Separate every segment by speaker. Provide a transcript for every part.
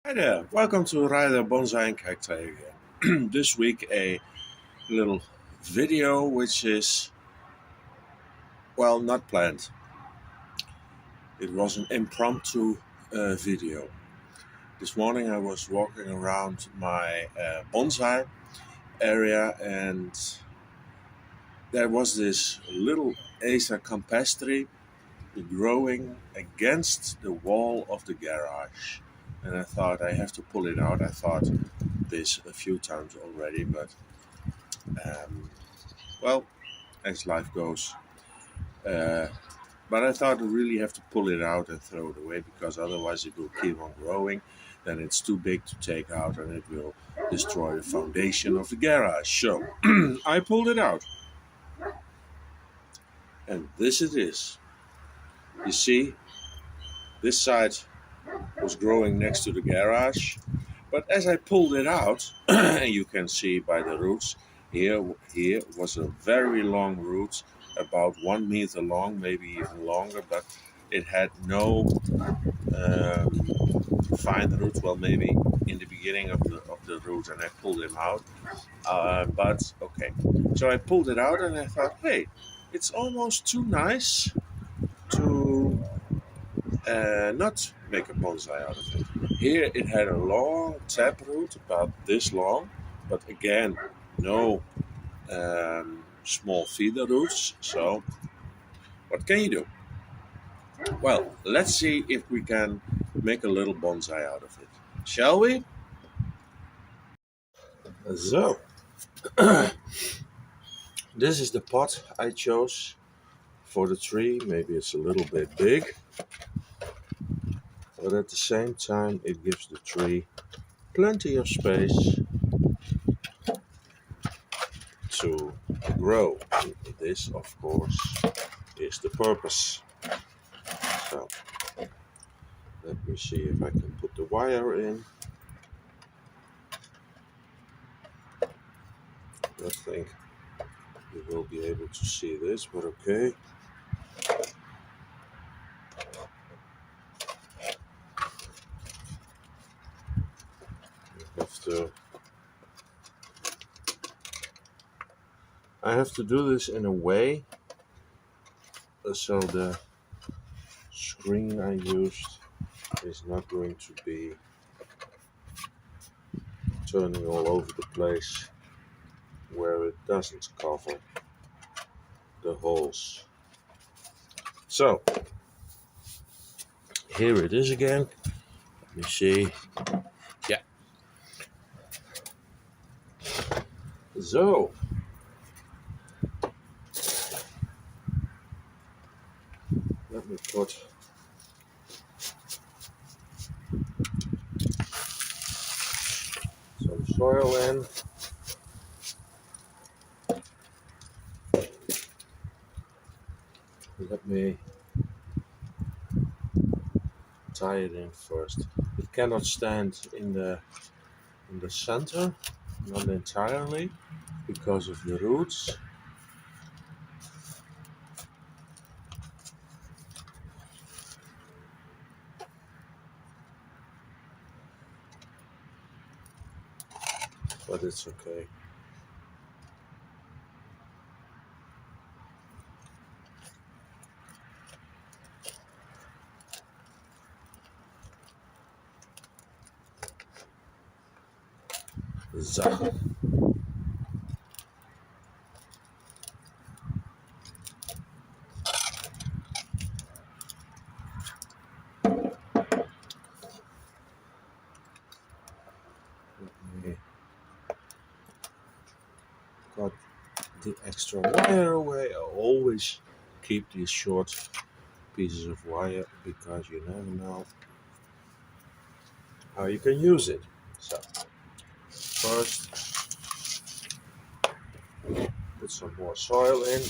Speaker 1: Hi there, welcome to Ryder Bonsai and Cacti again. This week a little video which is, well, not planned. It was an impromptu video. This morning I was walking around my bonsai area and there was this little Acer campestri growing against the wall of the garage. And I thought I have to pull it out. I thought this a few times already, but um, well, as life goes. Uh, but I thought I really have to pull it out and throw it away because otherwise it will keep on growing. Then it's too big to take out and it will destroy the foundation of the garage. So I pulled it out. And this it is. You see, this side was growing next to the garage. But as I pulled it out, and you can see by the roots, here was a very long root, about 1 meter long, maybe even longer, but it had no fine roots. Well, maybe in the beginning of the root, and I pulled them out. But okay, so I pulled it out, and I thought, hey, it's almost too nice to not make a bonsai out of it. Here it had a long taproot, about this long, but again, no small feeder roots. So what can you do? Well, let's see if we can make a little bonsai out of it. Shall we? So, this is the pot I chose for the tree. Maybe it's a little bit big, but at the same time it gives the tree plenty of space to grow. This, of course, is the purpose. So let me see if I can put the wire in. I think you will be able to see this, but okay. I have to do this in a way so the screen I used is not going to be turning all over the place where it doesn't cover the holes. So here it is again. Let me see. Yeah. So let me put some soil in. Let me tie it in first. It cannot stand in the center, not entirely, because of the roots. But it's okay. So. Got the extra wire away. I always keep these short pieces of wire because you never know how you can use it. So first put some more soil in.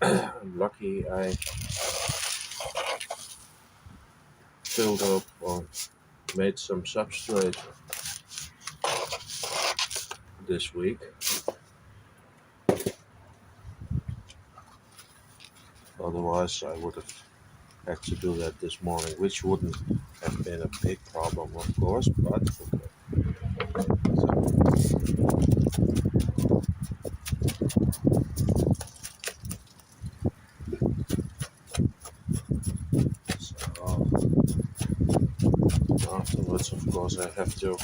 Speaker 1: I'm lucky I filled up or made some substrate this week. Otherwise I would have had to do that this morning, which wouldn't have been a big problem, of course, but okay. So afterwards, of course, I have to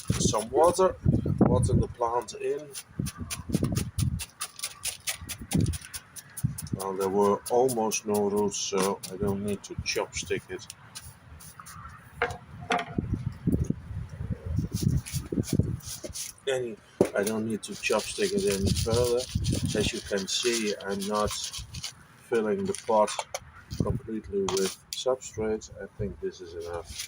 Speaker 1: put some water the plant in. Well, there were almost no roots, so I don't need to chopstick it. I don't need to chopstick it any further. As you can see, I'm not filling the pot completely with substrate. I think this is enough.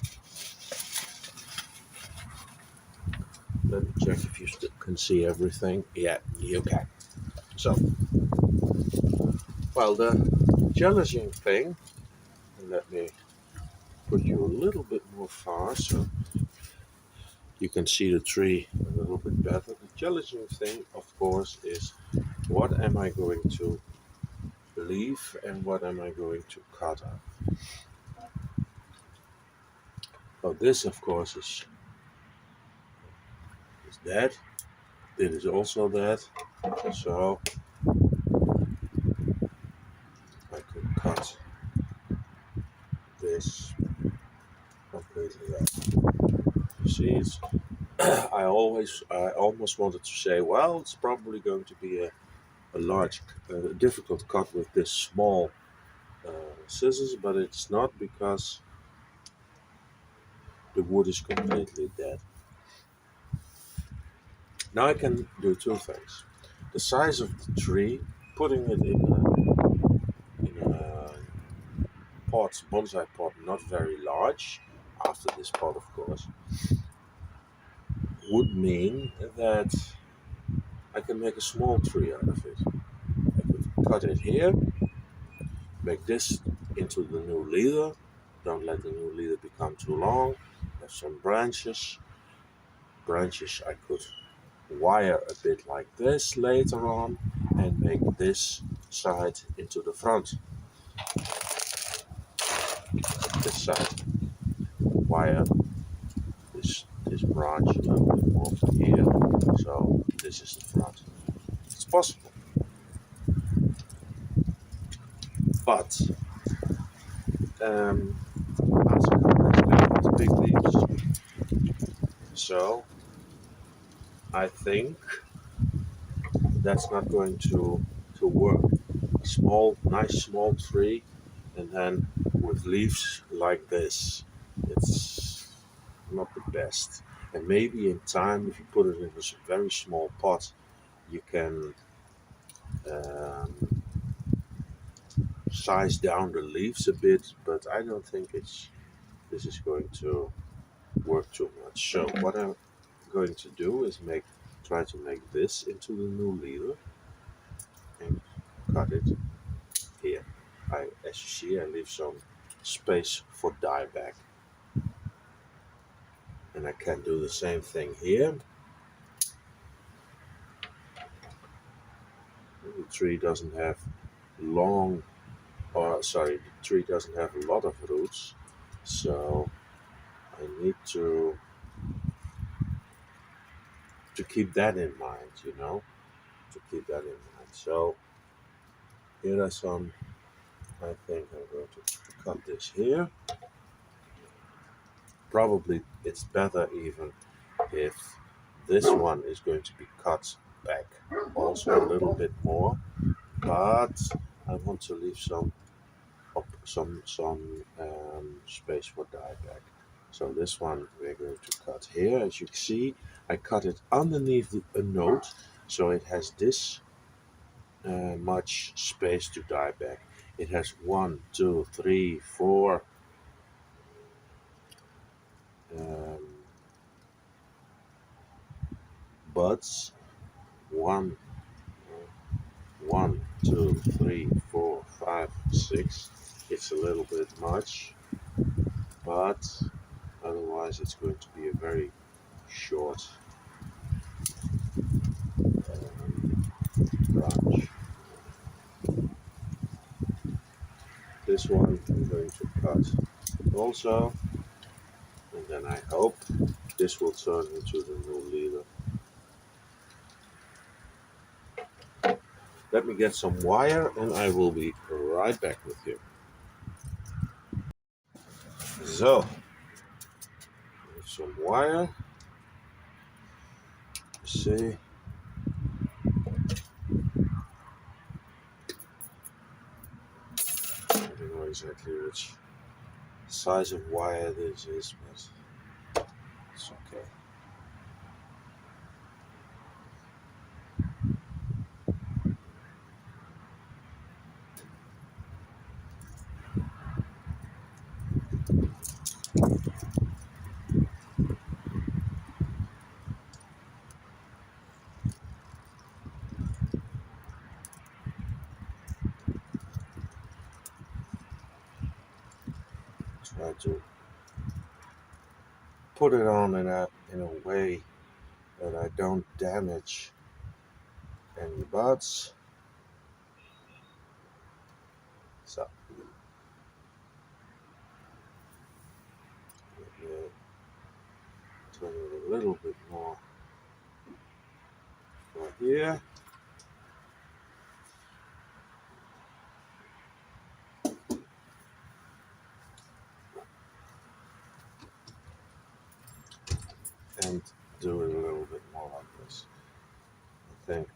Speaker 1: Let me check if you can see everything. Yeah, you can. So, well, the challenging thing, and let me put you a little bit more far so you can see the tree a little bit better. The challenging thing, of course, is what am I going to leave and what am I going to cut out? So this, of course, is dead. This is also dead. So I could cut this completely out. You see, it's I almost wanted to say, well, it's probably going to be a large, difficult cut with this small scissors, but it's not because the wood is completely dead. Now I can do two things. The size of the tree, putting it in a pot, bonsai pot, not very large, after this pot, of course, would mean that I can make a small tree out of it. I could cut it here, make this into the new leader. Don't let the new leader become too long. Have some branches. Branches I could wire a bit like this later on and make this side into the front. This side. Wire this branch a little bit more from here. So this is the front. It's possible. But as I big leaves. So I think that's not going to work. A small, nice small tree, and then with leaves like this, it's not the best. And maybe in time, if you put it in a very small pot, you can um, size down the leaves a bit. But I don't think this is going to work too much. So what I'm going to do is try to make this into the new leader and cut it here. As you see, I leave some space for dieback. And I can do the same thing here. The tree doesn't have the tree doesn't have a lot of roots, so I need to keep that in mind, to keep that in mind. So here are some, I think I'm going to cut this here. Probably it's better even if this one is going to be cut back also a little bit more, but I want to leave some space for dieback. So this one we're going to cut here. As you can see, I cut it underneath a note, so it has this much space to dieback. It has 1, 2, 3, 4 um, buds. 1, 1, 2, 3, 4, 5, 6. It's a little bit much, but otherwise it's going to be a very short branch. this one I'm going to cut also, and then I hope this will turn into the new leader. Let me get some wire and I will be right back with you. So, some wire. See, I don't know exactly which size of wire this is, but it's okay. Try to put it on in a way that I don't damage any buds. So let me turn it a little bit more for here. And do it a little bit more like this. I think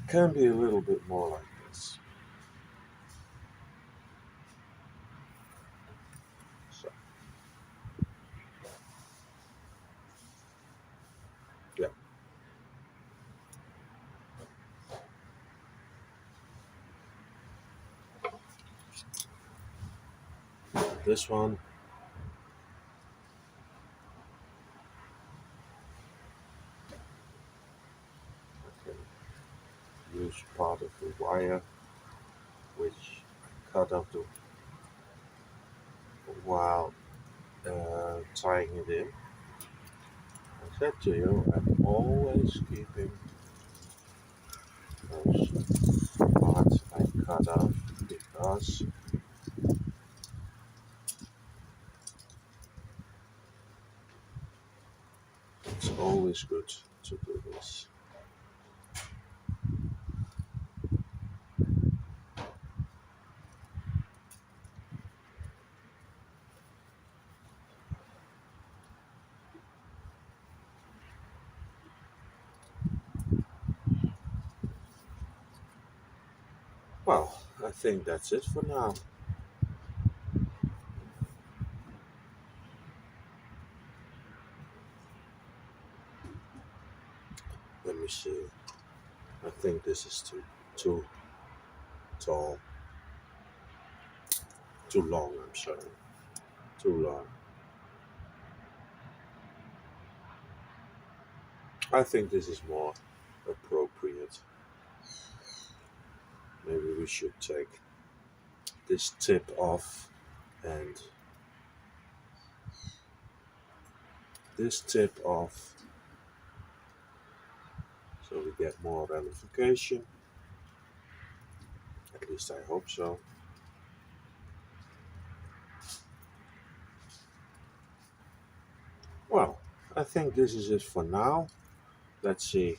Speaker 1: can be a little bit more like this. So yeah. This one. I can use part of the wire which I cut off while tying it in. I said to you, I'm always keeping those parts I cut off because it's always good to do this. Well, I think that's it for now. Let me see. I think this is too tall. Too long, I'm sorry. Too long. I think this is more appropriate. Maybe we should take this tip off and this tip off so we get more ramification. At least I hope so. Well, I think this is it for now. Let's see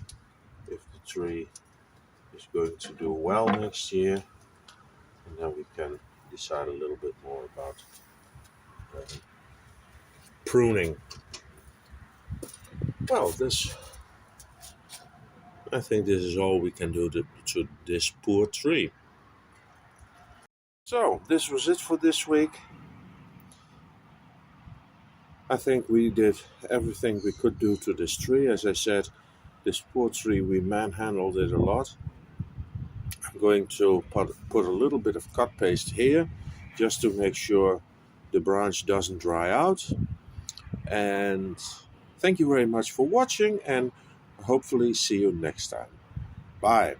Speaker 1: if the tree is going to do well next year, and then we can decide a little bit more about pruning. Well, I think this is all we can do to this poor tree. So, this was it for this week. I think we did everything we could do to this tree. As I said, this poor tree, we manhandled it a lot. I'm going to put a little bit of cut paste here just to make sure the branch doesn't dry out. And thank you very much for watching, and hopefully see you next time. Bye.